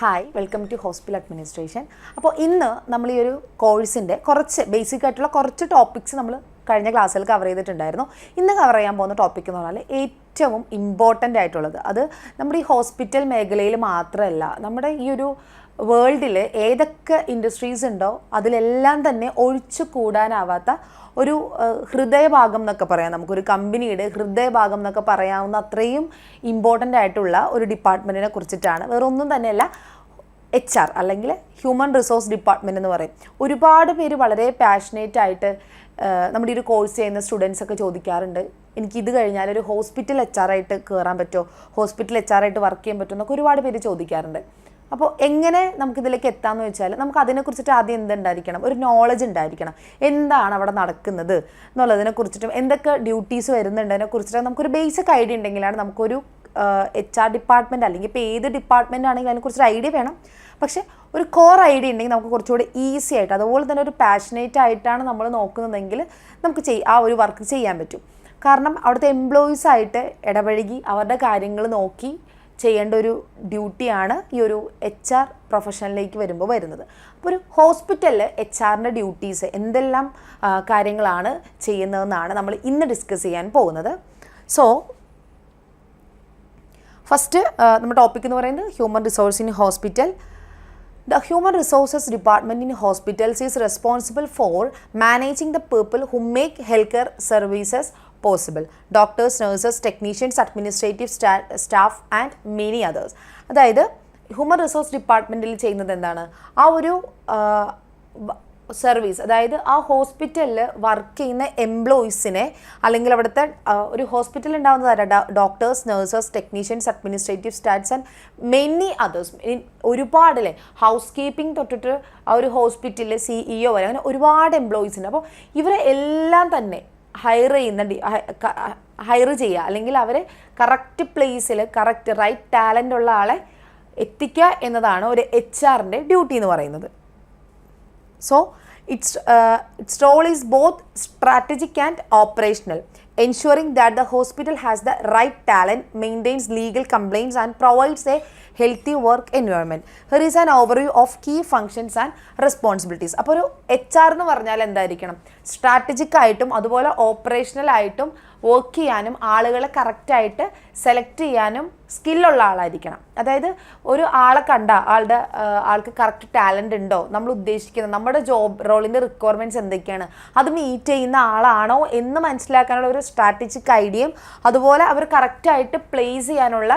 Hi, welcome to hospital administration. അപ്പോൾ ഇന്ന് നമ്മൾ ഈ ഒരു കോഴ്സിൻ്റെ കുറച്ച് ബേസിക് ആയിട്ടുള്ള കുറച്ച് ടോപ്പിക്സ് നമ്മൾ കഴിഞ്ഞ ക്ലാസ്സിൽ കവർ ചെയ്തിട്ടുണ്ടായിരുന്നു. ഇന്ന് കവർ ചെയ്യാൻ പോകുന്ന ടോപ്പിക് എന്ന് പറഞ്ഞാൽ ഏറ്റവും ഇമ്പോർട്ടൻ്റ് ആയിട്ടുള്ളത്, അത് നമ്മുടെ ഈ ഹോസ്പിറ്റൽ മേഖലയിൽ മാത്രമല്ല, നമ്മുടെ ഈ ഒരു വേൾഡിൽ ഏതൊക്കെ ഇൻഡസ്ട്രീസ് ഉണ്ടോ അതിലെല്ലാം തന്നെ ഒഴിച്ചു കൂടാനാവാത്ത ഒരു ഹൃദയഭാഗം എന്നൊക്കെ പറയാം. നമുക്കൊരു കമ്പനിയുടെ ഹൃദയഭാഗം എന്നൊക്കെ പറയാവുന്ന അത്രയും ഇമ്പോർട്ടൻ്റ് ആയിട്ടുള്ള ഒരു ഡിപ്പാർട്ട്മെൻറ്റിനെ കുറിച്ചിട്ടാണ്. വേറൊന്നും തന്നെയല്ല, HR അല്ലെങ്കിൽ ഹ്യൂമൻ റിസോഴ്സ് ഡിപ്പാർട്ട്മെൻറ്റ് എന്ന് പറയും. ഒരുപാട് പേര് വളരെ പാഷനേറ്റ് ആയിട്ട് നമ്മുടെ ഈ ഒരു കോഴ്സ് ചെയ്യുന്ന സ്റ്റുഡൻസ് ഒക്കെ ചോദിക്കാറുണ്ട്, എനിക്കിത് കഴിഞ്ഞാൽ ഒരു ഹോസ്പിറ്റൽ HR ആയിട്ട് കയറാൻ പറ്റുമോ, ഹോസ്പിറ്റൽ HR ആയിട്ട് വർക്ക് ചെയ്യാൻ പറ്റുമോ എന്നൊക്കെ ഒരുപാട് പേര് ചോദിക്കാറുണ്ട്. അപ്പോൾ എങ്ങനെ നമുക്കിതിലേക്ക് എത്താമെന്ന് വെച്ചാൽ നമുക്ക് അതിനെക്കുറിച്ചിട്ട് ആദ്യം എന്തുണ്ടായിരിക്കണം, ഒരു നോളജ് ഉണ്ടായിരിക്കണം. എന്താണ് അവിടെ നടക്കുന്നത് എന്നുള്ളതിനെക്കുറിച്ചിട്ടും എന്തൊക്കെ ഡ്യൂട്ടീസ് വരുന്നുണ്ട് അതിനെക്കുറിച്ചിട്ട് നമുക്കൊരു ബേസിക് ഐഡിയ ഉണ്ടെങ്കിലാണ് നമുക്കൊരു HR ഡിപ്പാർട്ട്മെൻറ്റ് അല്ലെങ്കിൽ ഇപ്പോൾ ഏത് ഡിപ്പാർട്ട്മെൻ്റ് ആണെങ്കിലും അതിനെക്കുറിച്ചൊരു ഐഡിയ വേണം. പക്ഷേ ഒരു കോർ ഐഡിയ ഉണ്ടെങ്കിൽ നമുക്ക് കുറച്ചുകൂടി ഈസി ആയിട്ട്, അതുപോലെ തന്നെ ഒരു പാഷനേറ്റ് ആയിട്ടാണ് നമ്മൾ നോക്കുന്നതെങ്കിൽ നമുക്ക് ആ ഒരു വർക്ക് ചെയ്യാൻ പറ്റും. കാരണം അവിടുത്തെ എംപ്ലോയീസായിട്ട് ഇടപഴകി അവരുടെ കാര്യങ്ങൾ നോക്കി ചെയ്യേണ്ട ഒരു ഡ്യൂട്ടിയാണ് ഈ ഒരു HR പ്രൊഫഷനിലേക്ക് വരുമ്പോൾ വരുന്നത്. അപ്പോൾ ഒരു ഹോസ്പിറ്റലിൽ HRൻ്റെ ഡ്യൂട്ടീസ് എന്തെല്ലാം കാര്യങ്ങളാണ് ചെയ്യുന്നതെന്നാണ് നമ്മൾ ഇന്ന് ഡിസ്കസ് ചെയ്യാൻ പോകുന്നത്. സോ ഫസ്റ്റ് നമ്മുടെ ടോപ്പിക് എന്ന് പറയുന്നത് human resource in hospital. The Human Resources Department in hospitals is responsible for managing the people who make healthcare services possible. Doctors, nurses, technicians, administrative staff and many others. അതായത് human resource ഡിപ്പാർട്ട്മെൻറ്റിൽ ചെയ്യുന്നത് എന്താണ്, ആ ഒരു service, അതായത് ആ ഹോസ്പിറ്റലിൽ work ചെയ്യുന്ന എംപ്ലോയീസിനെ, അല്ലെങ്കിൽ അവിടുത്തെ ഒരു ഹോസ്പിറ്റലിൽ ഉണ്ടാകുന്നതാണ് doctors, nurses, technicians, administrative staffs and many others. ഒരുപാടല്ലേ, ഹൗസ് കീപ്പിംഗ് തൊട്ടിട്ട് ആ ഒരു ഹോസ്പിറ്റലിൽ CEO വരെ, അങ്ങനെ ഒരുപാട് എംപ്ലോയീസ് ഉണ്ട്. അപ്പോൾ ഇവരെ എല്ലാം തന്നെ ഹയർ ചെയ്യുക, അല്ലെങ്കിൽ അവരെ കറക്റ്റ് പ്ലേസിൽ കറക്റ്റ് റൈറ്റ് ടാലൻ്റ് ഉള്ള ആളെ എത്തിക്കുക എന്നതാണ് ഒരു HRൻ്റെ ഡ്യൂട്ടി എന്ന് പറയുന്നത്. So its role is both strategic and operational, ensuring that the hospital has the right talent, maintains legal compliance and provides a healthy work environment. Here is an overview of key functions and responsibilities. അപ്പോൾ ഒരു HR എന്ന് പറഞ്ഞാൽ എന്തായിരിക്കണം, strategic ആയിട്ടും അതുപോലെ operational ആയിട്ടും work ചെയ്യാനും ആളുകളെ കറക്റ്റായിട്ട് സെലക്ട് ചെയ്യാനും സ്കില്ലുള്ള ആളായിരിക്കണം. അതായത് ഒരു ആളെ കണ്ട ആൾക്ക് കറക്റ്റ് ടാലൻ്റ് ഉണ്ടോ, നമ്മൾ ഉദ്ദേശിക്കുന്നത് നമ്മുടെ ജോബ് റോളിൻ്റെ റിക്വയർമെൻറ്റ്സ് എന്തൊക്കെയാണ്, അത് മീറ്റ് ചെയ്യുന്ന ആളാണോ എന്ന് മനസ്സിലാക്കാനുള്ള ഒരു സ്ട്രാറ്റജിക് ഐഡിയയും അതുപോലെ അവർ കറക്റ്റായിട്ട് പ്ലേസ് ചെയ്യാനുള്ള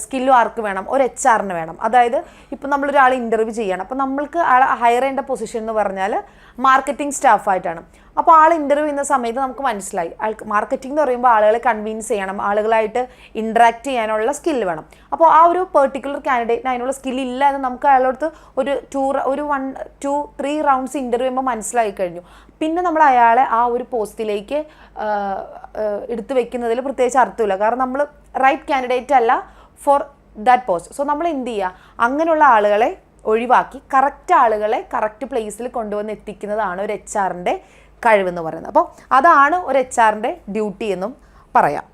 സ്കില്ലും ആർക്ക് വേണം, ഒരു HRന് വേണം. അതായത് ഇപ്പം നമ്മളൊരാൾ ഇൻ്റർവ്യൂ ചെയ്യണം, അപ്പോൾ നമ്മൾക്ക് ആളെ ഹയർ ചെയ്യേണ്ട പൊസിഷൻ എന്ന് പറഞ്ഞാൽ മാർക്കറ്റിംഗ് സ്റ്റാഫായിട്ടാണ്. അപ്പോൾ ആൾ ഇൻ്റർവ്യൂ ചെയ്യുന്ന സമയത്ത് നമുക്ക് മനസ്സിലായി ആൾക്ക് മാർക്കറ്റിംഗ് എന്ന് പറയുമ്പോൾ ആളുകളെ കൺവിൻസ് ചെയ്യണം, ആളുകളായിട്ട് ഇൻട്രാക്ട് ചെയ്യാനുള്ള സ്കില്ല് വേണം. അപ്പോൾ ആ ഒരു പെർട്ടിക്കുലർ കാൻഡിഡേറ്റിന് അതിനുള്ള സ്കില്ല് ഇല്ല എന്ന് നമുക്ക് അയാളോടത്ത് ഒരു 1, 2, 3 റൗണ്ട്സ് ഇൻ്റർവ്യൂ ചെയ്യുമ്പോൾ മനസ്സിലായി കഴിഞ്ഞു. പിന്നെ നമ്മൾ അയാളെ ആ ഒരു പോസ്റ്റിലേക്ക് എടുത്തു വെക്കുന്നതിൽ പ്രത്യേകിച്ച് അർത്ഥമില്ല, കാരണം നമ്മൾ റൈറ്റ് കാൻഡിഡേറ്റ് അല്ല ഫോർ ദാറ്റ് പോസ്റ്റ്. സോ നമ്മൾ എന്ത് ചെയ്യുക, അങ്ങനെയുള്ള ആളുകളെ ഒഴിവാക്കി കറക്റ്റ് ആളുകളെ കറക്റ്റ് പ്ലേസിൽ കൊണ്ടുവന്ന് എത്തിക്കുന്നതാണ് ഒരു HRൻ്റെ കഴിവെന്ന് പറയുന്നത്. അപ്പോൾ അതാണ് ഒരു HRൻ്റെ ഡ്യൂട്ടി എന്നും പറയാം.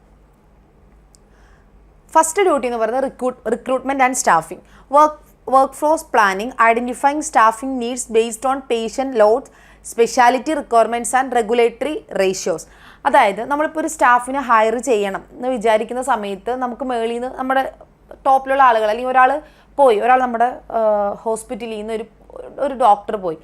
ഫസ്റ്റ് ഡ്യൂട്ടി എന്ന് പറയുന്നത് recruitment and staffing. Work force planning, identifying staffing needs based on patient load, speciality requirements and regulatory ratios. അതായത് നമ്മളിപ്പോൾ ഒരു സ്റ്റാഫിനെ ഹയർ ചെയ്യണം എന്ന് വിചാരിക്കുന്ന സമയത്ത് നമുക്ക് മേളിൽ നിന്ന് നമ്മുടെ ടോപ്പിലുള്ള ആളുകൾ, അല്ലെങ്കിൽ ഒരാൾ നമ്മുടെ ഹോസ്പിറ്റലിൽ നിന്ന് ഒരു ഡോക്ടർ പോയി,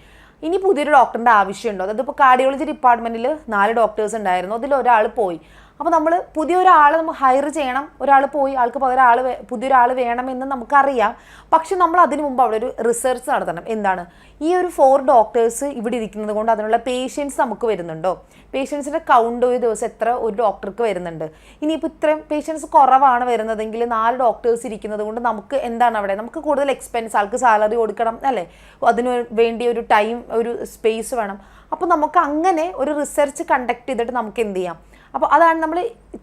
ഇനി പുതിയൊരു ഡോക്ടറിൻ്റെ ആവശ്യമുണ്ടോ, അതായത് ഇപ്പോൾ കാർഡിയോളജി ഡിപ്പാർട്ട്മെൻറ്റിൽ 4 ഡോക്ടേഴ്സ് ഉണ്ടായിരുന്നു, അതിലൊരാൾ പോയി. അപ്പോൾ നമ്മൾ പുതിയൊരാളെ നമ്മൾ ഹയർ ചെയ്യണം, ഒരാൾ പോയി, ആൾക്ക് പകരം പുതിയൊരാൾ വേണമെന്ന് നമുക്കറിയാം. പക്ഷെ നമ്മൾ അതിന് മുമ്പ് അവിടെ ഒരു റിസർച്ച് നടത്തണം. എന്താണ്, ഈ ഒരു 4 ഡോക്ടേഴ്സ് ഇവിടെ ഇരിക്കുന്നത് കൊണ്ട് അതിനുള്ള പേഷ്യൻസ് നമുക്ക് വരുന്നുണ്ടോ, പേഷ്യൻസിൻ്റെ കൗണ്ട് ഒരു ദിവസം എത്ര ഒരു ഡോക്ടർക്ക് വരുന്നുണ്ട്, ഇനിയിപ്പോൾ ഇത്രയും പേഷ്യൻസ് കുറവാണ് വരുന്നതെങ്കിൽ 4 ഡോക്ടേഴ്സ് ഇരിക്കുന്നത് കൊണ്ട് നമുക്ക് എന്താണ് അവിടെ, നമുക്ക് കൂടുതൽ എക്സ്പെൻസ്, ആൾക്ക് സാലറി കൊടുക്കണം അല്ലേ, അതിന് വേണ്ടി ഒരു ടൈം, ഒരു സ്പേസ് വേണം. അപ്പോൾ നമുക്ക് അങ്ങനെ ഒരു റിസർച്ച് കണ്ടക്ട് ചെയ്തിട്ട് നമുക്ക് എന്ത് ചെയ്യാം, അപ്പോൾ അതാണ് നമ്മൾ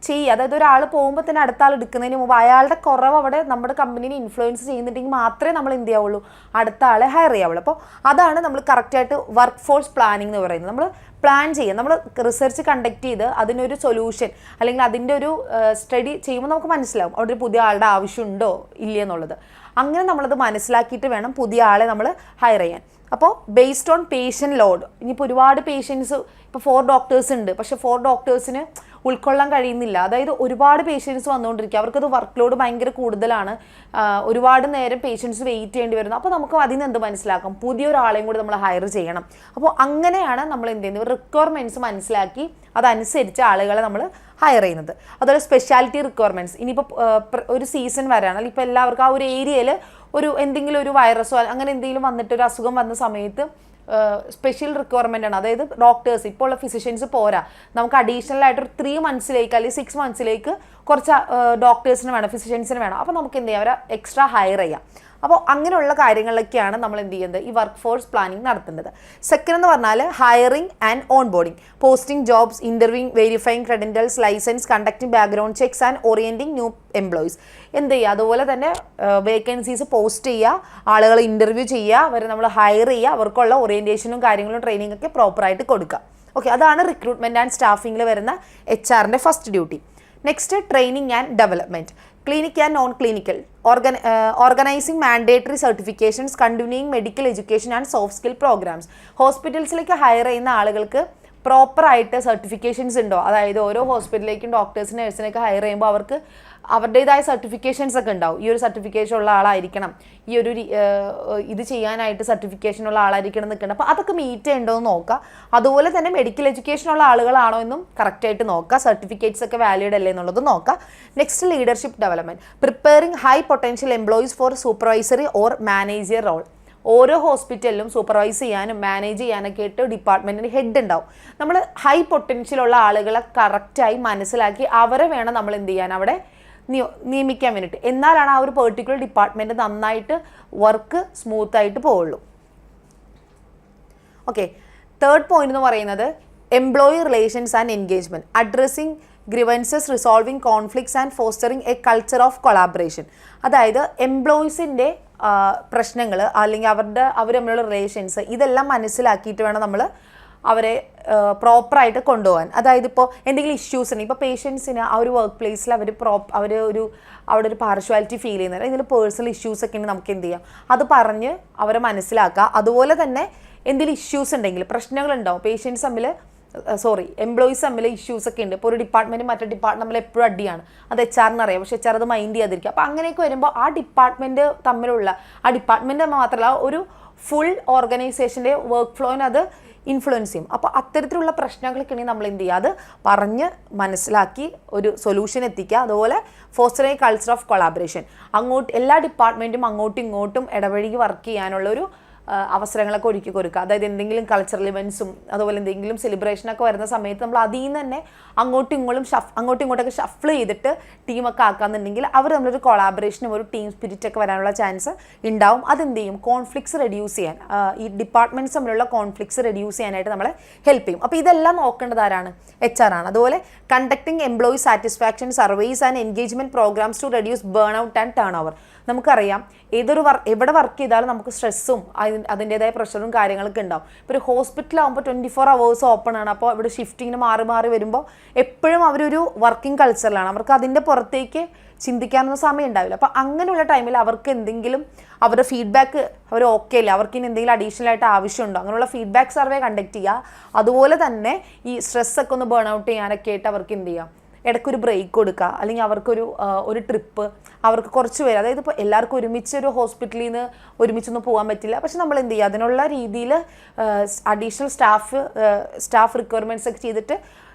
ചെയ്യുക. അതായത് ഒരാൾ പോകുമ്പോൾ തന്നെ അടുത്ത ആൾ എടുക്കുന്നതിന് മുമ്പ് അയാളുടെ കുറവ് അവിടെ നമ്മുടെ കമ്പനീനെ ഇൻഫ്ലുവൻസ് ചെയ്യുന്നുണ്ടെങ്കിൽ മാത്രമേ നമ്മൾ എന്ത് ചെയ്യാവുള്ളൂ, അടുത്ത ആളെ ഹയർ ചെയ്യാവുള്ളൂ. അപ്പോൾ അതാണ് നമ്മൾ കറക്റ്റായിട്ട് വർക്ക് ഫോഴ്സ് പ്ലാനിങ് എന്ന് പറയുന്നത്. നമ്മൾ പ്ലാൻ ചെയ്യുക, നമ്മൾ റിസർച്ച് കണ്ടക്ട് ചെയ്ത് അതിനൊരു സൊല്യൂഷൻ അല്ലെങ്കിൽ അതിൻ്റെ ഒരു സ്റ്റഡി ചെയ്യുമ്പോൾ നമുക്ക് മനസ്സിലാവും അവിടെ ഒരു പുതിയ ആളുടെ ആവശ്യമുണ്ടോ ഇല്ലയെന്നുള്ളത്. അങ്ങനെ നമ്മളത് മനസ്സിലാക്കിയിട്ട് വേണം പുതിയ ആളെ നമ്മൾ ഹയർ ചെയ്യാൻ. അപ്പോൾ ബേസ്ഡ് ഓൺ പേഷ്യൻ്റ് ലോഡ്, ഇനിയിപ്പോൾ ഒരുപാട് പേഷ്യൻസ്, ഇപ്പോൾ 4 ഡോക്ടേഴ്സ് ഉണ്ട്, പക്ഷേ 4 ഡോക്ടേഴ്സിന് ഉൾക്കൊള്ളാൻ കഴിയുന്നില്ല. അതായത് ഒരുപാട് പേഷ്യൻസ് വന്നുകൊണ്ടിരിക്കുക, അവർക്കത് വർക്ക് ലോഡ് ഭയങ്കര കൂടുതലാണ്, ഒരുപാട് നേരം പേഷ്യൻസ് വെയിറ്റ് ചെയ്യേണ്ടി വരുന്നു. അപ്പോൾ നമുക്ക് അതിൽ നിന്ന് എന്ത് മനസ്സിലാക്കാം, പുതിയൊരാളെയും കൂടി നമ്മൾ ഹയർ ചെയ്യണം. അപ്പോൾ അങ്ങനെയാണ് നമ്മൾ എന്ത് ചെയ്യുന്നത്, റിക്വയർമെൻറ്റ്സ് മനസ്സിലാക്കി അതനുസരിച്ച് ആളുകളെ നമ്മൾ ഹയർ ചെയ്യുന്നത്. അതുപോലെ സ്പെഷ്യാലിറ്റി റിക്വയർമെൻറ്റ്സ്, ഇനിയിപ്പോൾ ഒരു സീസൺ വരാണ്, അല്ലെങ്കിൽ ഇപ്പോൾ എല്ലാവർക്കും ആ ഒരു ഏരിയയിൽ എന്തെങ്കിലും ഒരു വൈറസോ അങ്ങനെ എന്തെങ്കിലും വന്നിട്ട് ഒരു അസുഖം വന്ന സമയത്ത് സ്പെഷ്യൽ റിക്വയർമെൻ്റ് ആണ്. അതായത് ഡോക്ടേഴ്സ്, ഇപ്പോൾ ഉള്ള ഫിസിഷ്യൻസ് പോരാ, നമുക്ക് അഡീഷണൽ ആയിട്ട് ഒരു 3 മന്ത്സിലേക്ക് അല്ലെങ്കിൽ 6 മന്ത്സിലേക്ക് കുറച്ച് ഡോക്ടേഴ്സിന് വേണം, ഫിസിഷ്യൻസിന് വേണം. അപ്പോൾ നമുക്ക് എന്ത് ചെയ്യാം, അവരെ എക്സ്ട്രാ ഹയർ ചെയ്യാം. അപ്പോൾ അങ്ങനെയുള്ള കാര്യങ്ങളിലൊക്കെയാണ് നമ്മൾ എന്ത് ചെയ്യുന്നത്, ഈ വർക്ക് ഫോഴ്സ് പ്ലാനിങ് നടത്തേണ്ടത്. സെക്കൻഡ് എന്ന് പറഞ്ഞാൽ hiring and onboarding, posting jobs, interviewing, verifying credentials, license, conducting background checks and orienting new employees. എന്ത് ചെയ്യുക, അതുപോലെ തന്നെ വേക്കൻസീസ് പോസ്റ്റ് ചെയ്യുക, ആളുകളെ ഇൻ്റർവ്യൂ ചെയ്യുക, അവരെ നമ്മൾ ഹയർ ചെയ്യുക, അവർക്കുള്ള ഓറിയൻറ്റേഷനും കാര്യങ്ങളും ട്രെയിനിങ് ഒക്കെ പ്രോപ്പറായിട്ട് കൊടുക്കുക. ഓക്കെ, അതാണ് റിക്രൂട്ട്മെൻറ്റ് ആൻഡ് സ്റ്റാഫിങ്ങിൽ വരുന്ന HR-ൻ്റെ first duty. Next training and development, clinic and non clinical, organising mandatory certifications, continuing medical education and soft skill programs. ഹോസ്പിറ്റൽസിലേക്ക് ഹയർ ചെയ്യുന്ന ആളുകൾക്ക് പ്രോപ്പറായിട്ട് സർട്ടിഫിക്കേഷൻസ് ഉണ്ടോ, അതായത് ഓരോ ഹോസ്പിറ്റലിലേക്കും ഡോക്ടേഴ്സിനും നഴ്സിനൊക്കെ ഹയർ ചെയ്യുമ്പോൾ അവർക്ക് അവരുടേതായ സർട്ടിഫിക്കേഷൻസ് ഒക്കെ ഉണ്ടാവും. ഈ ഒരു സർട്ടിഫിക്കേഷൻ ഉള്ള ആളായിരിക്കണം, ഈ ഒരു ഇത് ചെയ്യാനായിട്ട് സർട്ടിഫിക്കേഷൻ ഉള്ള ആളായിരിക്കണം എന്നൊക്കെയുണ്ട്. അപ്പോൾ അതൊക്കെ മീറ്റ് ചെയ്യണ്ടോ എന്ന് നോക്കുക. അതുപോലെ തന്നെ മെഡിക്കൽ എഡ്യൂക്കേഷൻ ഉള്ള ആളുകളാണോ എന്നും കറക്റ്റായിട്ട് നോക്കുക, സർട്ടിഫിക്കറ്റ്സ് ഒക്കെ വാലിഡ് അല്ലേ എന്നുള്ളത് നോക്കുക. Next leadership development, preparing high potential employees for supervisory or manager role. ഓരോ ഹോസ്പിറ്റലിലും സൂപ്പർവൈസ് ചെയ്യാനും മാനേജ് ചെയ്യാനൊക്കെ ആയിട്ട് ഡിപ്പാർട്ട്മെൻറ്റിന് ഹെഡ് ഉണ്ടാവും. നമ്മൾ ഹൈ പൊട്ടൻഷ്യലുള്ള ആളുകളെ കറക്റ്റായി മനസ്സിലാക്കി അവരെ വേണം നമ്മൾ എന്ത് ചെയ്യാൻ, അവിടെ നിയമിക്കാൻ വേണ്ടിയിട്ട്. എന്നാലാണ് ആ ഒരു പെർട്ടിക്കുലർ ഡിപ്പാർട്ട്മെൻറ്റ് നന്നായിട്ട് വർക്ക് സ്മൂത്തായിട്ട് പോവുള്ളൂ. ഓക്കെ, തേർഡ് പോയിന്റ് എന്ന് പറയുന്നത് employee relations and engagement, addressing grievances, resolving conflicts and fostering A culture of collaboration. അതായത് എംപ്ലോയീസിൻ്റെ പ്രശ്നങ്ങൾ അല്ലെങ്കിൽ അവർ തമ്മിലുള്ള റിലേഷൻസ് ഇതെല്ലാം മനസ്സിലാക്കിയിട്ട് വേണം നമ്മൾ അവരെ പ്രോപ്പറായിട്ട് കൊണ്ടുപോകാൻ. അതായത് ഇപ്പോൾ എന്തെങ്കിലും ഇഷ്യൂസ് ഉണ്ട്, ഇപ്പോൾ പേഷ്യൻസിന് ആ ഒരു വർക്ക് പ്ലേസിൽ അവിടെ ഒരു പാർഷ്വാലിറ്റി ഫീൽ ചെയ്യുന്നത്, ഇതിൽ പേഴ്സണൽ ഇഷ്യൂസ് ഒക്കെ ഉണ്ടെങ്കിൽ നമുക്ക് എന്ത് ചെയ്യാം, അത് പറഞ്ഞ് അവരെ മനസ്സിലാക്കുക. അതുപോലെ തന്നെ എന്തെങ്കിലും ഇഷ്യൂസ് ഉണ്ടെങ്കിൽ, പ്രശ്നങ്ങളുണ്ടാവും പേഷ്യൻസ് തമ്മിൽ, എംപ്ലോയീസ് തമ്മിൽ ഇഷ്യൂസ് ഒക്കെ ഉണ്ട്. ഇപ്പോൾ ഒരു ഡിപ്പാർട്ട്മെൻറ്റ് മറ്റേ ഡിപ്പാർട്ട്മെൻറ്റ് തമ്മിൽ എപ്പോഴും അടിയാണ്, അത് HR-ന് അറിയാം, പക്ഷേ HR അത് മൈൻഡ് ചെയ്യാതിരിക്കുക. അപ്പോൾ അങ്ങനെയൊക്കെ വരുമ്പോൾ ആ ഡിപ്പാർട്ട്മെൻറ്റ് തമ്മിലുള്ള, ആ ഡിപ്പാർട്ട്മെൻറ്റ് മാത്രമല്ല ഒരു ഫുൾ ഓർഗനൈസേഷൻ്റെ വർക്ക് ഫ്ലോയിന് അത് ഇൻഫ്ലുവൻസ് ചെയ്യും. അപ്പോൾ അത്തരത്തിലുള്ള പ്രശ്നങ്ങളൊക്കെ ഉണ്ടെങ്കിൽ നമ്മൾ എന്ത് ചെയ്യുക, അത് പറഞ്ഞ് മനസ്സിലാക്കി ഒരു സൊല്യൂഷൻ എത്തിക്കുക. അതുപോലെ ഫോസ്റ്ററിംഗ് കൾച്ചർ ഓഫ് കൊളാബറേഷൻ, എല്ലാ ഡിപ്പാർട്ട്മെൻറ്റും അങ്ങോട്ടും ഇങ്ങോട്ടും ഇടപഴകി വർക്ക് ചെയ്യാനുള്ളൊരു അവസരങ്ങളൊക്കെ ഒരുക്കി കൊടുക്കുക. അതായത് എന്തെങ്കിലും കൾച്ചറൽ ഇവൻറ്റ്സും അതുപോലെ എന്തെങ്കിലും സെലിബ്രേഷനൊക്കെ വരുന്ന സമയത്ത് നമ്മൾ അതിൽ നിന്ന് തന്നെ അങ്ങോട്ടും ഇങ്ങോട്ടൊക്കെ ഷഫിൾ ചെയ്തിട്ട് ടീമൊക്കെ ആക്കാന്നുണ്ടെങ്കിൽ അവർ നമ്മളൊരു കൊളാബറേഷനും ഒരു ടീം സ്പിരിറ്റ് ഒക്കെ വരാനുള്ള ചാൻസ് ഉണ്ടാവും. അതെന്ത് ചെയ്യും, കോൺഫ്ലിക്ട്സ് റെഡ്യൂസ് ചെയ്യാൻ, ഈ ഡിപ്പാർട്ട്മെൻറ്റ്സ് തമ്മിലുള്ള കോൺഫ്ലിക്ട്സ് റെഡ്യൂസ് ചെയ്യാനായിട്ട് നമ്മളെ ഹെൽപ്പ് ചെയ്യും. അപ്പോൾ ഇതെല്ലാം നോക്കേണ്ടത് ആരാണ്, HR-ആണ്. അതുപോലെ conducting employee satisfaction surveys and engagement programs to reduce burn out and turn over. നമുക്കറിയാം എവിടെ വർക്ക് ചെയ്താലും നമുക്ക് സ്ട്രെസ്സും അതിൻ്റേതായ പ്രഷറും കാര്യങ്ങളൊക്കെ ഉണ്ടാവും. ഇപ്പോൾ ഒരു ഹോസ്പിറ്റലാകുമ്പോൾ 24 hours ഓപ്പൺ ആണ്. അപ്പോൾ ഇവിടെ ഷിഫ്റ്റിങ്ങിന് മാറി വരുമ്പോൾ എപ്പോഴും അവരൊരു വർക്കിംഗ് കൾച്ചറിലാണ്, അവർക്ക് അതിൻ്റെ പുറത്തേക്ക് ചിന്തിക്കാനൊന്നും സമയം ഉണ്ടാവില്ല. അപ്പോൾ അങ്ങനെയുള്ള ടൈമിൽ അവർക്ക് എന്തെങ്കിലും അവരുടെ ഫീഡ്ബാക്ക് അവർ ഓക്കെ അല്ല, അവർക്ക് ഇനി എന്തെങ്കിലും അഡീഷണൽ ആയിട്ട് ആവശ്യമുണ്ടോ, അങ്ങനെയുള്ള ഫീഡ്ബാക്ക് സർവേ കണ്ടക്ട് ചെയ്യുക. അതുപോലെ തന്നെ ഈ സ്ട്രെസ്സൊക്കെ ഒന്ന് ബേൺ ഔട്ട് ചെയ്യാനൊക്കെ ആയിട്ട് അവർക്ക് എന്ത് ചെയ്യാം, ഇടയ്ക്കൊരു ബ്രേക്ക് കൊടുക്കുക, അല്ലെങ്കിൽ അവർക്കൊരു ട്രിപ്പ്, അവർക്ക് കുറച്ച് പേര്, അതായത് ഇപ്പോൾ എല്ലാവർക്കും ഒരുമിച്ചൊരു ഹോസ്പിറ്റലിൽ നിന്ന് ഒരുമിച്ചൊന്നും പോകാൻ പറ്റില്ല, പക്ഷെ നമ്മൾ എന്ത് ചെയ്യുക, അതിനുള്ള രീതിയിൽ അഡീഷണൽ സ്റ്റാഫ് റിക്വയർമെൻറ്റ്സ് ഒക്കെ ചെയ്തിട്ട്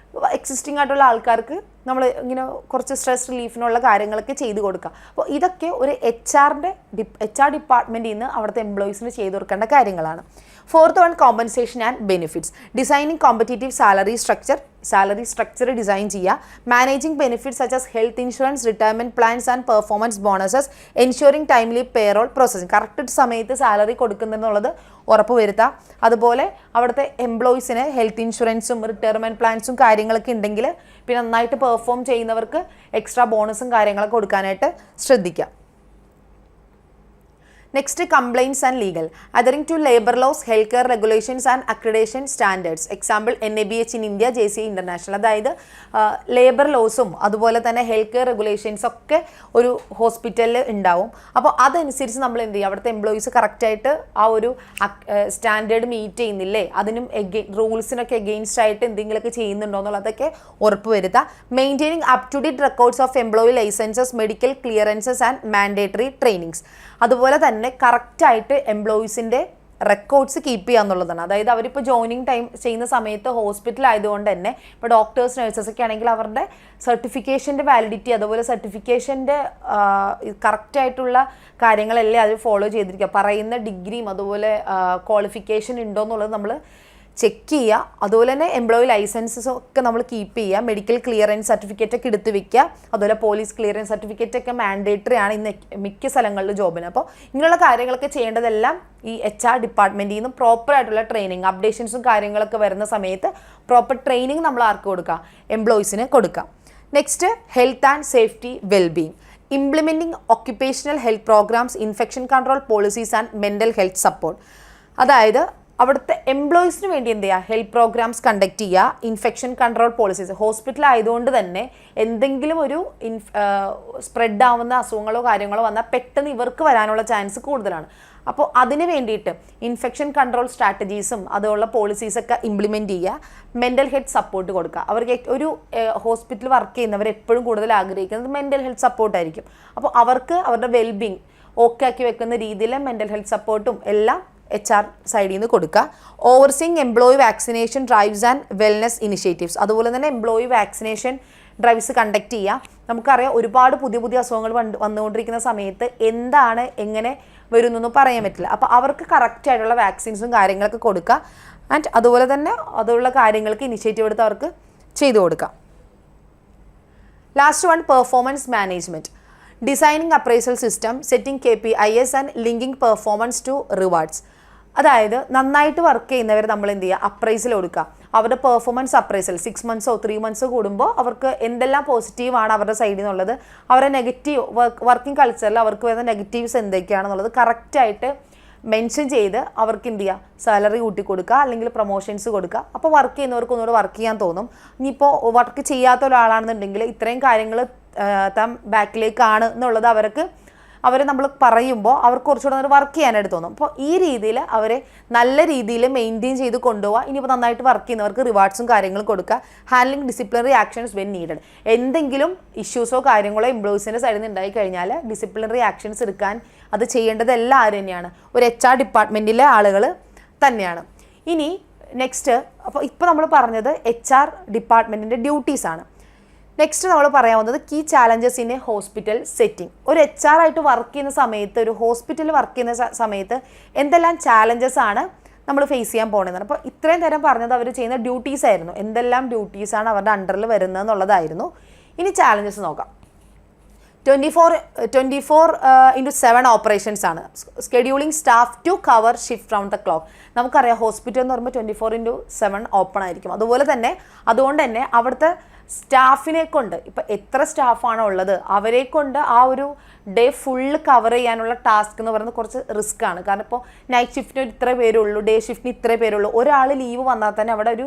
എക്സിസ്റ്റിംഗ് ആയിട്ടുള്ള ആൾക്കാർക്ക് നമ്മൾ ഇങ്ങനെ കുറച്ച് സ്ട്രെസ് റിലീഫിനുള്ള കാര്യങ്ങളൊക്കെ ചെയ്ത് കൊടുക്കുക. അപ്പോൾ ഇതൊക്കെ ഒരു HR ഡിപ്പാർട്ട്മെൻറ്റിൽ നിന്ന് അവിടുത്തെ എംപ്ലോയീസിന് ചെയ്ത് കൊടുക്കേണ്ട കാര്യങ്ങളാണ്. Fourth one, compensation and benefits, designing competitive salary structure design ചെയ്യുക, managing benefits such as health insurance, retirement plans and performance bonuses, ensuring timely payroll processing, correct സമയത്ത് സാലറി കൊടുക്കുന്നെന്നുള്ളത് ഉറപ്പ് വരുത്താം. അതുപോലെ അവിടുത്തെ എംപ്ലോയീസിന് ഹെൽത്ത് ഇൻഷുറൻസും റിട്ടയർമെൻറ്റ് പ്ലാൻസും കാര്യങ്ങളൊക്കെ ഉണ്ടെങ്കിൽ പിന്നെ നന്നായിട്ട് പെർഫോം ചെയ്യുന്നവർക്ക് എക്സ്ട്രാ ബോണസും കാര്യങ്ങളൊക്കെ കൊടുക്കാനായിട്ട് ശ്രദ്ധിക്കാം. Next compliance and legal. Adhering to labour laws, health care regulations and accreditation standards. Example NABH in India, JCI international. അതായത് ലേബർ ലോസും അതുപോലെ തന്നെ ഹെൽത്ത് കെയർ റെഗുലേഷൻസ് ഒക്കെ ഒരു ഹോസ്പിറ്റലിൽ ഉണ്ടാവും. അപ്പോൾ അതനുസരിച്ച് നമ്മൾ എന്ത് ചെയ്യും, അവിടുത്തെ എംപ്ലോയീസ് കറക്റ്റായിട്ട് ആ ഒരു സ്റ്റാൻഡേർഡ് മീറ്റ് ചെയ്യുന്നില്ലേ, അതിനും റൂൾസിനൊക്കെ എഗെയിൻസ്റ്റ് ആയിട്ട് എന്തെങ്കിലുമൊക്കെ ചെയ്യുന്നുണ്ടോ എന്നുള്ളതൊക്കെ ഉറപ്പ് വരുത്തുക. Maintaining up to date records of employee licenses, medical clearances and mandatory trainings. അതുപോലെ തന്നെ കറക്റ്റായിട്ട് എംപ്ലോയീസിൻ്റെ റെക്കോർഡ്സ് കീപ്പ് ചെയ്യുക എന്നുള്ളതാണ്. അതായത് അവരിപ്പോൾ ജോയിനിങ് ടൈം ചെയ്യുന്ന സമയത്ത് ഹോസ്പിറ്റൽ ആയതുകൊണ്ട് തന്നെ ഇപ്പോൾ ഡോക്ടേഴ്സ്, നഴ്സസ് ഒക്കെ ആണെങ്കിൽ അവരുടെ സർട്ടിഫിക്കേഷൻ്റെ വാലിഡിറ്റി, അതുപോലെ സർട്ടിഫിക്കേഷൻ്റെ കറക്റ്റായിട്ടുള്ള കാര്യങ്ങളെല്ലാം അത് ഫോളോ ചെയ്തിരിക്കുക. പറയുന്ന ഡിഗ്രിയും അതുപോലെ ക്വാളിഫിക്കേഷൻ ഉണ്ടോ എന്നുള്ളത് നമ്മൾ ചെക്ക് ചെയ്യുക. അതുപോലെ തന്നെ എംപ്ലോയി ലൈസൻസസ് ഒക്കെ നമ്മൾ കീപ്പ് ചെയ്യുക. മെഡിക്കൽ ക്ലിയറൻസ് സർട്ടിഫിക്കറ്റ് ഒക്കെ എടുത്ത് വയ്ക്കുക. അതുപോലെ പോലീസ് ക്ലിയറൻസ് സർട്ടിഫിക്കറ്റ് ഒക്കെ മാൻഡേറ്ററി ആണ് ഇന്ന് മിക്ക സ്ഥലങ്ങളിലും ജോബിന്. അപ്പോൾ ഇങ്ങനെയുള്ള കാര്യങ്ങളൊക്കെ ചെയ്യേണ്ടതെല്ലാം ഈ HR ഡിപ്പാർട്ട്മെൻറ്റിൽ നിന്നും പ്രോപ്പറായിട്ടുള്ള ട്രെയിനിങ്, അപ്ഡേഷൻസും കാര്യങ്ങളൊക്കെ വരുന്ന സമയത്ത് പ്രോപ്പർ ട്രെയിനിങ് നമ്മൾ ആർക്ക് കൊടുക്കുക, എംപ്ലോയീസിന് കൊടുക്കുക. Next health and safety wellbeing. Implementing occupational health programs, infection control policies and mental health support. അതായത് അവിടുത്തെ എംപ്ലോയീസിന് വേണ്ടി എന്ത് ചെയ്യുക, ഹെൽത്ത് പ്രോഗ്രാംസ് കണ്ടക്ട് ചെയ്യുക, ഇൻഫെക്ഷൻ കൺട്രോൾ പോളിസീസ്. ഹോസ്പിറ്റൽ ആയതുകൊണ്ട് തന്നെ എന്തെങ്കിലും ഒരു സ്പ്രെഡ് ആവുന്ന അസുഖങ്ങളോ കാര്യങ്ങളോ വന്നാൽ പെട്ടെന്ന് ഇവർക്ക് വരാനുള്ള ചാൻസ് കൂടുതലാണ്. അപ്പോൾ അതിന് വേണ്ടിയിട്ട് ഇൻഫെക്ഷൻ കൺട്രോൾ സ്ട്രാറ്റജീസും അതുള്ള പോളിസീസൊക്കെ ഇംപ്ലിമെൻറ്റ് ചെയ്യുക. മെൻ്റൽ ഹെൽത്ത് സപ്പോർട്ട് കൊടുക്കുക. അവർക്ക് ഒരു ഹോസ്പിറ്റൽ വർക്ക് ചെയ്യുന്നവർ എപ്പോഴും കൂടുതൽ ആഗ്രഹിക്കുന്നത് മെൻ്റൽ ഹെൽത്ത് സപ്പോർട്ടായിരിക്കും. അപ്പോൾ അവർക്ക് അവരുടെ വെൽബീങ് ഓക്കെ ആക്കി വെക്കുന്ന രീതിയിൽ മെൻ്റൽ ഹെൽത്ത് സപ്പോർട്ടും എല്ലാം HR സൈഡിൽ നിന്ന് കൊടുക്കുക. Overseeing employee vaccination drives and wellness initiatives. അതുപോലെ തന്നെ എംപ്ലോയി വാക്സിനേഷൻ ഡ്രൈവ്സ് കണ്ടക്ട് ചെയ്യുക. നമുക്കറിയാം ഒരുപാട് പുതിയ അസുഖങ്ങൾ വന്നുകൊണ്ടിരിക്കുന്ന സമയത്ത് എന്താണ് എങ്ങനെ വരുന്നൊന്നും പറയാൻ പറ്റില്ല. അപ്പോൾ അവർക്ക് കറക്റ്റായിട്ടുള്ള വാക്സിൻസും കാര്യങ്ങളൊക്കെ കൊടുക്കുക. ആൻഡ് അതുപോലെ തന്നെ അതുള്ള കാര്യങ്ങൾക്ക് ഇനിഷ്യേറ്റീവ് എടുത്ത് അവർക്ക് ചെയ്തു കൊടുക്കുക. Last one, performance management. Designing appraisal system, setting KPIs and linking performance to rewards. അതായത് നന്നായിട്ട് വർക്ക് ചെയ്യുന്നവർ നമ്മൾ എന്ത് ചെയ്യുക, അപ്രൈസൽ കൊടുക്കുക. അവരുടെ പെർഫോമൻസ് അപ്രൈസൽ 6 monthsോ 3 monthsോ കൂടുമ്പോൾ അവർക്ക് എന്തെല്ലാം പോസിറ്റീവാണ് അവരുടെ സൈഡിൽ നിന്നുള്ളത്, അവരുടെ നെഗറ്റീവ് വർക്കിംഗ് കൾച്ചറിൽ അവർക്ക് വരുന്ന നെഗറ്റീവ്സ് എന്തൊക്കെയാണെന്നുള്ളത് കറക്റ്റായിട്ട് മെൻഷൻ ചെയ്ത് അവർക്ക് എന്ത് ചെയ്യുക, സാലറി കൂട്ടി കൊടുക്കുക, അല്ലെങ്കിൽ പ്രൊമോഷൻസ് കൊടുക്കുക. അപ്പോൾ വർക്ക് ചെയ്യുന്നവർക്ക് ഒന്നുകൂടെ വർക്ക് ചെയ്യാൻ തോന്നും. ഇനിയിപ്പോൾ വർക്ക് ചെയ്യാത്ത ഒരാളാണെന്നുണ്ടെങ്കിൽ ഇത്രയും കാര്യങ്ങൾ താൻ ബാക്കിലേക്കാണ് എന്നുള്ളത് അവർ നമ്മൾ പറയുമ്പോൾ അവർക്ക് കുറച്ചുകൂടെ വർക്ക് ചെയ്യാനായിട്ട് തോന്നും. അപ്പോൾ ഈ രീതിയിൽ അവരെ നല്ല രീതിയിൽ മെയിൻറ്റെയിൻ ചെയ്ത് കൊണ്ടുപോകുക. ഇനിയിപ്പോൾ നന്നായിട്ട് വർക്ക് ചെയ്യുന്നവർക്ക് റിവാർഡ്സും കാര്യങ്ങളും കൊടുക്കുക. Handling disciplinary actions when needed. എന്തെങ്കിലും ഇഷ്യൂസോ കാര്യങ്ങളോ എംപ്ലോയീസിൻ്റെ സൈഡിൽ നിന്ന് ഉണ്ടായി കഴിഞ്ഞാൽ ഡിസിപ്ലിനറി ആക്ഷൻസ് എടുക്കാൻ അത് ചെയ്യേണ്ടതെല്ലാം ആര് തന്നെയാണ്, ഒരു HR ഡിപ്പാർട്ട്മെൻറ്റിലെ ആളുകൾ തന്നെയാണ്. ഇനി നെക്സ്റ്റ്, അപ്പോൾ ഇപ്പോൾ നമ്മൾ പറഞ്ഞത് HR ഡിപ്പാർട്ട്മെൻറ്റിൻ്റെ ഡ്യൂട്ടീസാണ്. നെക്സ്റ്റ് നമ്മൾ പറയാവുന്നത് key challenges in a hospital setting. ഒരു HR ആയിട്ട് വർക്ക് ചെയ്യുന്ന സമയത്ത്, ഒരു ഹോസ്പിറ്റലിൽ വർക്ക് ചെയ്യുന്ന സമയത്ത് എന്തെല്ലാം ചാലഞ്ചസ് ആണ് നമ്മൾ ഫേസ് ചെയ്യാൻ പോകുന്നതാണ്. അപ്പോൾ ഇത്രയും നേരം പറഞ്ഞത് അവർ ചെയ്യുന്ന ഡ്യൂട്ടീസ് ആയിരുന്നു, എന്തെല്ലാം ഡ്യൂട്ടീസാണ് അവരുടെ അണ്ടറിൽ വരുന്നത് എന്നുള്ളതായിരുന്നു. ഇനി ചാലഞ്ചസ് നോക്കാം. 24/7 ഓപ്പറേഷൻസ് ആണ്. Scheduling staff to cover shift round the clock. നമുക്കറിയാം ഹോസ്പിറ്റൽ എന്ന് പറയുമ്പോൾ 24/7 ഓപ്പൺ ആയിരിക്കും. അതുപോലെ തന്നെ അതുകൊണ്ട് തന്നെ അവിടുത്തെ സ്റ്റാഫിനെ കൊണ്ട്, ഇപ്പം എത്ര സ്റ്റാഫാണോ ഉള്ളത് അവരെ കൊണ്ട് ആ ഒരു ഡേ ഫുള്ള് കവർ ചെയ്യാനുള്ള ടാസ്ക് എന്ന് പറയുന്നത് കുറച്ച് റിസ്ക് ആണ്. കാരണം ഇപ്പോൾ നൈറ്റ് ഷിഫ്റ്റിന് ഇത്ര പേരുള്ളൂ, ഡേ ഷിഫ്റ്റിന് ഇത്ര പേരുള്ളൂ. ഒരാൾ ലീവ് വന്നാൽ തന്നെ അവിടെ ഒരു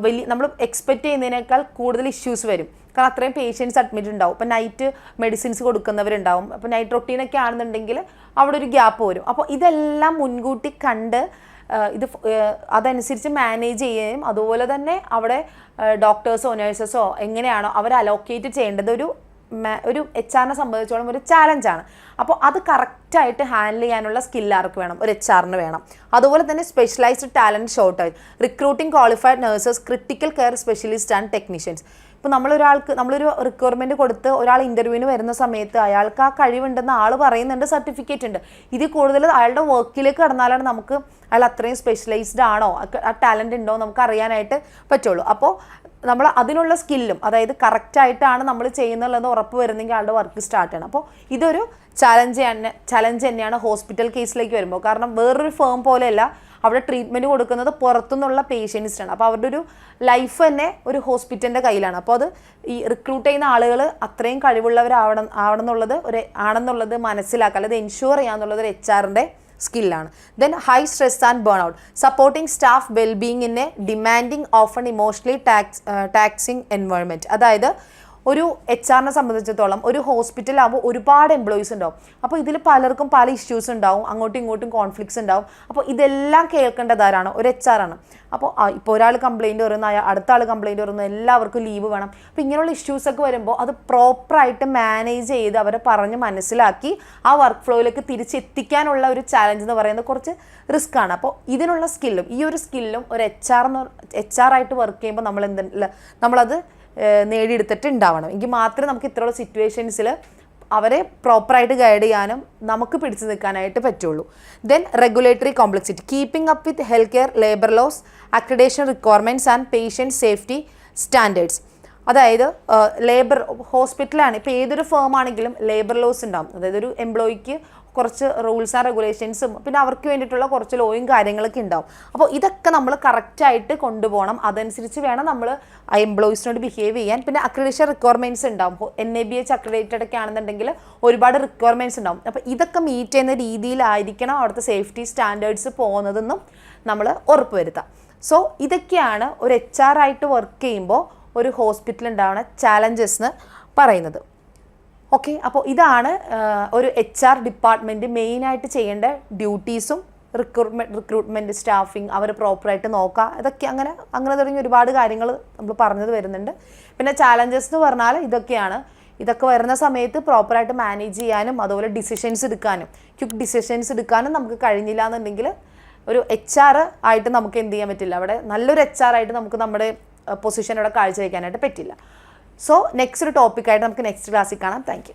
വലിയ നമ്മൾ എക്സ്പെക്റ്റ് ചെയ്യുന്നതിനേക്കാൾ കൂടുതൽ ഇഷ്യൂസ് വരും. കാരണം അത്രയും പേഷ്യൻസ് അഡ്മിറ്റ് ഉണ്ടാവും. ഇപ്പം നൈറ്റ് മെഡിസിൻസ് കൊടുക്കുന്നവരുണ്ടാവും. അപ്പോൾ നൈറ്റ് റൊട്ടീനൊക്കെ ആണെന്നുണ്ടെങ്കിൽ അവിടെ ഒരു ഗ്യാപ്പ് വരും. അപ്പോൾ ഇതെല്ലാം മുൻകൂട്ടി കണ്ട് അതനുസരിച്ച് മാനേജ് ചെയ്യുകയും അതുപോലെ തന്നെ അവിടെ ഡോക്ടേഴ്സോ നഴ്സസോ എങ്ങനെയാണോ അവർ അലോക്കേറ്റ് ചെയ്യേണ്ടത് ഒരു HR സംബന്ധിച്ചോളം ഒരു ചാലഞ്ചാണ്. അപ്പോൾ അത് കറക്റ്റായിട്ട് ഹാൻഡിൽ ചെയ്യാനുള്ള സ്കിൽ ആർക്ക് വേണം, ഒരു HR വേണം. അതുപോലെ തന്നെ specialised talent shortage, recruiting qualified nurses, critical care specialist and technicians. ഇപ്പോൾ നമ്മളൊരു റിക്വയർമെൻറ്റ് കൊടുത്ത് ഒരാൾ ഇൻ്റർവ്യൂവിന് വരുന്ന സമയത്ത് അയാൾക്ക് ആ കഴിവുണ്ടെന്ന് ആൾ പറയുന്നുണ്ട്, സർട്ടിഫിക്കറ്റ് ഉണ്ട്. ഇതിൽ കൂടുതൽ അയാളുടെ വർക്കിലേക്ക് കടന്നാലാണ് നമുക്ക് അയാൾ അത്രയും സ്പെഷ്യലൈസ്ഡ് ആണോ, ആ ടാലൻ്റ് ഉണ്ടോ നമുക്ക് അറിയാനായിട്ട് പറ്റുള്ളൂ. അപ്പോൾ നമ്മൾ അതിനുള്ള സ്കില്ലും, അതായത് കറക്റ്റായിട്ടാണ് നമ്മൾ ചെയ്യുന്നതെന്ന് ഉറപ്പ് വരുന്നെങ്കിൽ ആളുടെ വർക്ക് സ്റ്റാർട്ട് ചെയ്യണം. അപ്പോൾ ഇതൊരു ചലഞ്ച് തന്നെയാണ് ഹോസ്പിറ്റൽ കേസിലേക്ക് വരുമ്പോൾ. കാരണം വേറൊരു ഫേം പോലെയല്ല, അവിടെ ട്രീറ്റ്മെൻറ്റ് കൊടുക്കുന്നത് പുറത്തുനിന്നുള്ള പേഷ്യൻസിനാണ്. അപ്പോൾ അവരുടെ ഒരു ലൈഫ് തന്നെ ഒരു ഹോസ്പിറ്റലിൻ്റെ കയ്യിലാണ്. അപ്പോൾ അത് ഈ റിക്രൂട്ട് ചെയ്യുന്ന ആളുകൾ അത്രയും ആണെന്നുള്ളത് മനസ്സിലാക്കുക, അല്ലെങ്കിൽ എൻഷുർ ചെയ്യാന്നുള്ളത് ഒരു HR-ൻ്റെ സ്കില്ലാണ്. Then high stress and burn out, supporting staff wellbeing in a demanding often emotionally taxing environment. അതായത് ഒരു HR-നെ സംബന്ധിച്ചിടത്തോളം ഒരു ഹോസ്പിറ്റലാകുമ്പോൾ ഒരുപാട് എംപ്ലോയീസ് ഉണ്ടാവും. അപ്പോൾ ഇതിൽ പലർക്കും പല ഇഷ്യൂസ് ഉണ്ടാവും, അങ്ങോട്ടും ഇങ്ങോട്ടും കോൺഫ്ലിക്ട്സ് ഉണ്ടാവും. അപ്പോൾ ഇതെല്ലാം കേൾക്കേണ്ടതാരാണ്? ഒരു HR-ആണ്. അപ്പോൾ ഇപ്പോൾ ഒരാൾ കംപ്ലയിൻറ്റ് പറയുന്ന അടുത്ത ആൾ കംപ്ലയിൻറ്റ് പറയുന്ന എല്ലാവർക്കും ലീവ് വേണം. അപ്പോൾ ഇങ്ങനെയുള്ള ഇഷ്യൂസൊക്കെ വരുമ്പോൾ അത് പ്രോപ്പറായിട്ട് മാനേജ് ചെയ്ത് അവരെ പറഞ്ഞ് മനസ്സിലാക്കി ആ വർക്ക് ഫ്ലോയിലേക്ക് തിരിച്ചെത്തിക്കാനുള്ള ഒരു ചാലഞ്ച് എന്ന് പറയുന്നത് കുറച്ച് റിസ്ക് ആണ്. അപ്പോൾ ഇതിനുള്ള സ്കില്ലും ഈ ഒരു സ്കില്ലും ഒരു HR ആയിട്ട് വർക്ക് ചെയ്യുമ്പോൾ നമ്മളത് നേടിയെടുത്തിട്ടുണ്ടാവണം. എങ്കിൽ മാത്രമേ നമുക്ക് ഇത്രയുള്ള സിറ്റുവേഷൻസിൽ അവരെ പ്രോപ്പറായിട്ട് ഗൈഡ് ചെയ്യാനും നമുക്ക് പിടിച്ചു നിൽക്കാനായിട്ട് പറ്റുള്ളൂ. Then regulatory complexity, keeping up with health care labour laws, accreditation requirements and patient safety standards. അതായത് ഹോസ്പിറ്റലാണ്, ഇപ്പോൾ ഏതൊരു ഫേം ആണെങ്കിലും ലേബർ ലോസ് ഉണ്ടാകും. അതായത് ഒരു എംപ്ലോയിക്ക് കുറച്ച് റൂൾസ് ആൻഡ് റെഗുലേഷൻസും പിന്നെ അവർക്ക് വേണ്ടിയിട്ടുള്ള കുറച്ച് ലോയും കാര്യങ്ങളൊക്കെ ഉണ്ടാവും. അപ്പോൾ ഇതൊക്കെ നമ്മൾ കറക്റ്റായിട്ട് കൊണ്ടുപോകണം. അതനുസരിച്ച് വേണം നമ്മൾ ആ എംപ്ലോയീസിനോട് ബിഹേവ് ചെയ്യാൻ. പിന്നെ അക്രഡിറ്റേഷൻ റിക്വയർമെൻറ്റ്സ് ഉണ്ടാവും. NABH അക്രഡിറ്റഡ് ഒക്കെ ആണെന്നുണ്ടെങ്കിൽ ഒരുപാട് റിക്വയർമെൻറ്റ്സ് ഉണ്ടാവും. അപ്പോൾ ഇതൊക്കെ മീറ്റ് ചെയ്യുന്ന രീതിയിലായിരിക്കണം അവിടുത്തെ സേഫ്റ്റി സ്റ്റാൻഡേർഡ്സ് പോകുന്നതെന്നും നമ്മൾ ഉറപ്പുവരുത്താം. സോ ഇതൊക്കെയാണ് ഒരു HR ആയിട്ട് വർക്ക് ചെയ്യുമ്പോൾ ഒരു ഹോസ്പിറ്റൽ ഉണ്ടാവുന്ന ചാലഞ്ചസ് എന്ന് പറയുന്നത്. ഓക്കെ, അപ്പോൾ ഇതാണ് ഒരു HR ഡിപ്പാർട്ട്മെൻറ്റ് മെയിനായിട്ട് ചെയ്യേണ്ട ഡ്യൂട്ടീസും റിക്രൂട്ട്മെൻറ്റ് സ്റ്റാഫിങ് അവർ പ്രോപ്പറായിട്ട് നോക്കുക, ഇതൊക്കെ അങ്ങനെ തുടങ്ങി ഒരുപാട് കാര്യങ്ങൾ നമ്മൾ പറഞ്ഞത് വരുന്നുണ്ട്. പിന്നെ ചാലഞ്ചസ് എന്ന് പറഞ്ഞാൽ ഇതൊക്കെയാണ്. ഇതൊക്കെ വരുന്ന സമയത്ത് പ്രോപ്പറായിട്ട് മാനേജ് ചെയ്യാനും അതുപോലെ ഡിസിഷൻസ് എടുക്കാനും ക്വിക്ക് ഡിസിഷൻസ് എടുക്കാനും നമുക്ക് കഴിഞ്ഞില്ല എന്നുണ്ടെങ്കിൽ ഒരു HR ആയിട്ട് നമുക്ക് എന്ത് ചെയ്യാൻ പറ്റില്ല, അവിടെ നല്ലൊരു HR ആയിട്ട് നമുക്ക് നമ്മുടെ പൊസിഷൻ അവിടെ കാഴ്ചവെക്കാനായിട്ട് പറ്റില്ല. സോ നെക്സ്റ്റ് ഒരു ടോപ്പിക്കായിട്ട് നമുക്ക് നെക്സ്റ്റ് ക്ലാസ്സിൽ കാണാം. Thank you.